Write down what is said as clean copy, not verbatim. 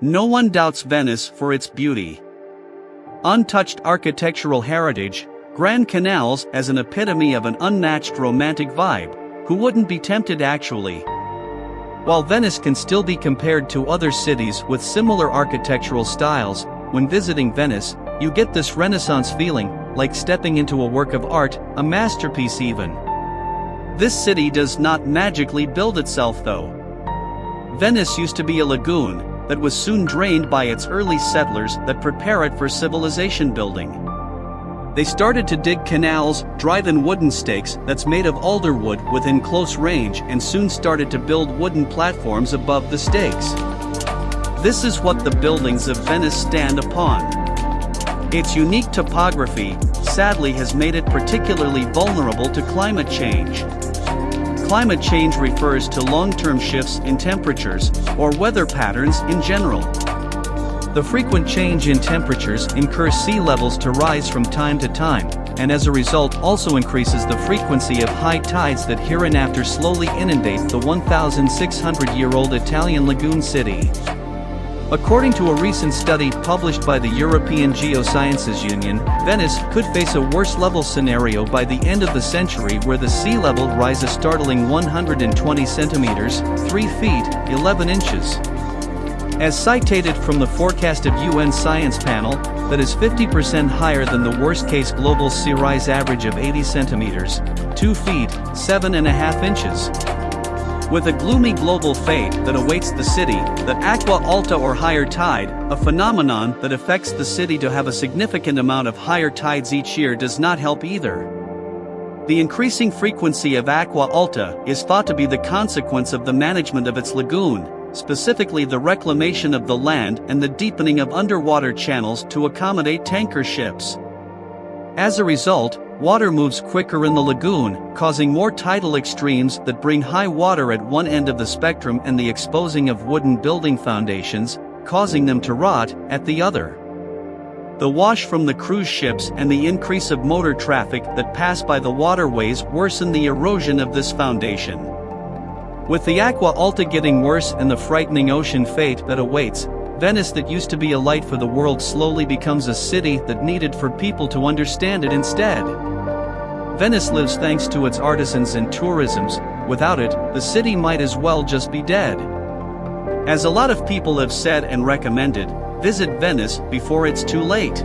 No one doubts Venice for its beauty. Untouched architectural heritage, grand canals as an epitome of an unmatched romantic vibe. Who wouldn't be tempted actually? While Venice can still be compared to other cities with similar architectural styles, when visiting Venice, you get this Renaissance feeling, like stepping into a work of art, a masterpiece even. This city does not magically build itself though. Venice used to be a lagoon that was soon drained by its early settlers that prepare it for civilization building. They started to dig canals, drive in wooden stakes that's made of alder wood within close range, and soon started to build wooden platforms above the stakes. This is what the buildings of Venice stand upon. Its unique topography, sadly, has made it particularly vulnerable to climate change. Climate change refers to long-term shifts in temperatures, or weather patterns in general. The frequent change in temperatures incurs sea levels to rise from time to time, and as a result also increases the frequency of high tides that hereinafter slowly inundate the 1,600-year-old Italian lagoon city. According to a recent study published by the European Geosciences Union, Venice could face a worse level scenario by the end of the century, where the sea level rises a startling 120 centimeters, 3 feet, 11 inches. As cited from the forecast of UN Science Panel, that is 50% higher than the worst-case global sea rise average of 80 centimeters, 2 feet, 7.5 inches. With a gloomy global fate that awaits the city, the acqua alta or higher tide, a phenomenon that affects the city to have a significant amount of higher tides each year, does not help either. The increasing frequency of acqua alta is thought to be the consequence of the management of its lagoon, specifically the reclamation of the land and the deepening of underwater channels to accommodate tanker ships. As a result, water moves quicker in the lagoon, causing more tidal extremes that bring high water at one end of the spectrum and the exposing of wooden building foundations, causing them to rot, at the other. The wash from the cruise ships and the increase of motor traffic that pass by the waterways worsen the erosion of this foundation. With the acqua alta getting worse and the frightening ocean fate that awaits, Venice, that used to be a light for the world, slowly becomes a city that needed for people to understand it instead. Venice lives thanks to its artisans and tourisms. Without it, the city might as well just be dead. As a lot of people have said and recommended, visit Venice before it's too late.